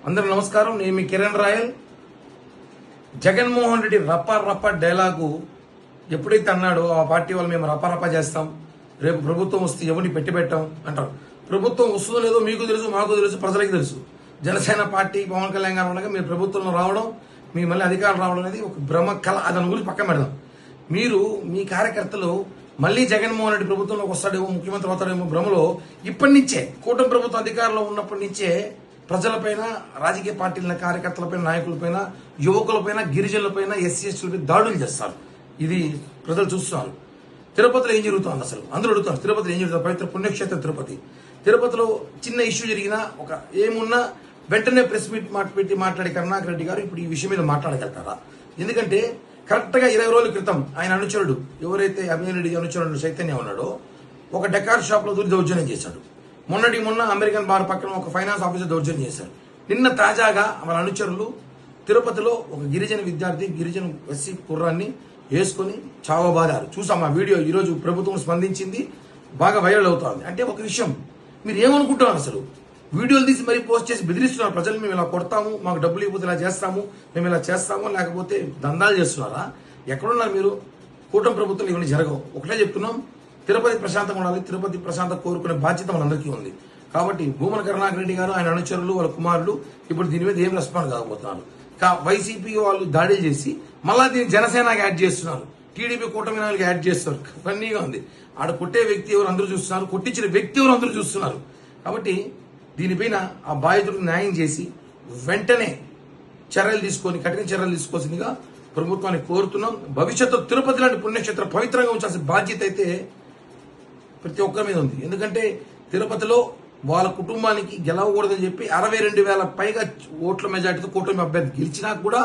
అందరూ నమస్కారం. నేను మీ కిరణ్ రాయల్. జగన్మోహన్ రెడ్డి రప్ప డైలాగు ఎప్పుడైతే అన్నాడో ఆ పార్టీ వాళ్ళు మేము రప్ప చేస్తాం, రేపు ప్రభుత్వం వస్తే ఎవరిని పెట్టాం అంటారు. ప్రభుత్వం వస్తుందో లేదో మీకు తెలుసు, మాకు తెలుసు, ప్రజలకి తెలుసు. జనసేన పార్టీ పవన్ కళ్యాణ్ గారు ఉండగా మీరు ప్రభుత్వంలో రావడం, మీ మళ్ళీ అధికారం రావడం అనేది ఒక భ్రమ కళ. దాని గురించి పక్కన పెడదాం. మీరు మీ కార్యకర్తలు మళ్ళీ జగన్మోహన్ రెడ్డి ప్రభుత్వంలోకి వస్తాడేమో, ముఖ్యమంత్రి అవుతాడేమో భ్రమలో ఇప్పటి నుంచే కూటమి ప్రభుత్వం అధికారంలో ఉన్నప్పటి నుంచే ప్రజలపైన, రాజకీయ పార్టీల కార్యకర్తలపైన, నాయకులపైన, యువకులపైన, గిరిజనులపైన, ఎస్సీలపై దాడులు చేస్తారు. ఇది ప్రజలు చూస్తున్నారు. తిరుపతిలో ఏం జరుగుతుంది అసలు అందరూ అడుగుతారు. తిరుపతిలో ఏం జరుగుతుంది? పవిత్ర పుణ్యక్షేత్రం తిరుపతి. తిరుపతిలో చిన్న ఇష్యూ జరిగినా, ఒక ఏమున్నా వెంటనే ప్రెస్ మీట్ పెట్టి మాట్లాడే కరుణాకర్ రెడ్డి గారు ఇప్పుడు ఈ విషయం మీద మాట్లాడగలుగుతారా? ఎందుకంటే కరెక్ట్ గా 20 రోజుల క్రితం ఆయన అనుచరుడు, ఎవరైతే అభిమన్యుడి అనుచరుడు చైతన్య ఉన్నాడో, ఒక డెకార్ షాప్ లో దూరి దౌర్జన్యం చేశాడు. మొన్న అమెరికన్ బార్ పక్కన ఒక ఫైనాన్స్ ఆఫీసర్ దౌర్జన్యం చేశారు. నిన్న తాజాగా వాళ్ళ అనుచరులు తిరుపతిలో ఒక గిరిజన విద్యార్థి, గిరిజన ఎస్సీ కుర్రాన్ని వేసుకుని చావబాదారు. చూసాం ఆ వీడియో. ఈరోజు ప్రభుత్వం స్పందించింది, బాగా వైరల్ అవుతోంది. అంటే ఒక విషయం, మీరు ఏమనుకుంటున్నారు అసలు? వీడియోలు తీసి మరీ పోస్ట్ చేసి బెదిరిస్తున్నారు ప్రజలు. మేము ఇలా కొడతాము, మాకు డబ్బులు ఇవ్వకపోతే ఇలా చేస్తాము, మేము ఇలా చేస్తాము, లేకపోతే దందాలు చేస్తున్నారా? ఎక్కడున్నారు మీరు? కూటమి ప్రభుత్వం ఇవన్నీ జరగవు. ఒకటే చెప్తున్నాం, తిరుపతి ప్రశాంతంగా ఉండాలి. తిరుపతి ప్రశాంతం కోరుకునే బాధ్యత మనందరికీ ఉంది. కాబట్టి భూమన కరుణాకర్ రెడ్డి గారు, ఆయన అనుచరులు, వాళ్ళ కుమారులు ఇప్పుడు దీని మీద ఏం రెస్పాండ్ కాకపోతున్నారు. వైసీపీ వాళ్ళు దాడి చేసి మళ్ళా దీన్ని జనసేనకి యాడ్ చేస్తున్నారు, టీడీపీ కూటమి నాయకులకు యాడ్ చేస్తున్నారు. ఫన్నీగా ఉంది. ఆడ కొట్టే వ్యక్తి ఎవరు అందరూ చూస్తున్నారు, కొట్టించిన వ్యక్తి ఎవరు అందరూ చూస్తున్నారు. కాబట్టి దీనిపైన ఆ బాధితుడికి న్యాయం చేసి వెంటనే చర్యలు తీసుకొని, కఠిన చర్యలు తీసుకోవాల్సిందిగా ప్రభుత్వాన్ని కోరుతున్నాం. భవిష్యత్తు తిరుపతి లాంటి పుణ్యక్షేత్రం పవిత్రంగా ఉంచాల్సిన బాధ్యత అయితే ప్రతి ఒక్కరి మీద ఉంది. ఎందుకంటే తిరుపతిలో వాళ్ళ కుటుంబానికి గెలవకూడదని చెప్పి 62,000 పైగా ఓట్ల మెజార్టీతో కూటమి అభ్యర్థి గెలిచినా కూడా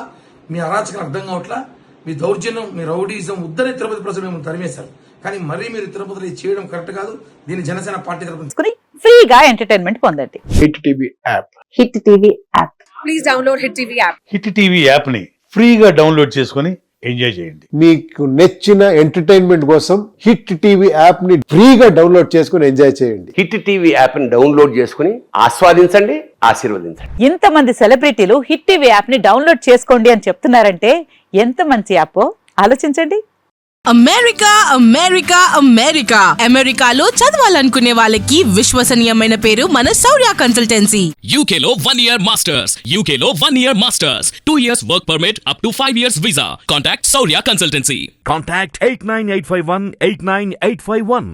మీ అరాచకం అర్థం కావట్లా. మీ దౌర్జన్యం, మీ రౌడీజం ఉద్దరే తిరుపతి ప్రజలు మేము తరిమేశారు. కానీ మరీ మీరు తిరుపతిలో చేయడం కరెక్ట్ కాదు. దీన్ని జనసేన పార్టీ తరపున ఫ్రీగా ఎంటర్టైన్మెంట్ పొందండి. Hit TV app. Hit TV app. Please download hit TV app. Hit TV app ని ఫ్రీగా డౌన్లోడ్ చేసుకుని ఎంజాయ్ చేయండి. మీకు నచ్చిన ఎంటర్టైన్మెంట్ కోసం హిట్ టీవీ యాప్ ని ఫ్రీగా డౌన్లోడ్ చేసుకుని ఎంజాయ్ చేయండి. హిట్ టీవీ యాప్ ని డౌన్లోడ్ చేసుకుని ఆస్వాదించండి, ఆశీర్వదించండి. ఇంతమంది సెలబ్రిటీలు హిట్ టీవీ యాప్ ని డౌన్లోడ్ చేసుకోండి అని చెప్తున్నారంటే ఎంత మంచి యాప్ ఆలోచించండి. అమెరికాలో చదవాలనుకునే వాళ్ళకి విశ్వసనీయమైన పేరు మన శౌర్య కన్సల్టెన్సీ. UK లో 1 year masters, UK లో 1 year masters, 2 years work permit up to 5 years visa. Contact Saurya Consultancy. Contact 89851 89851.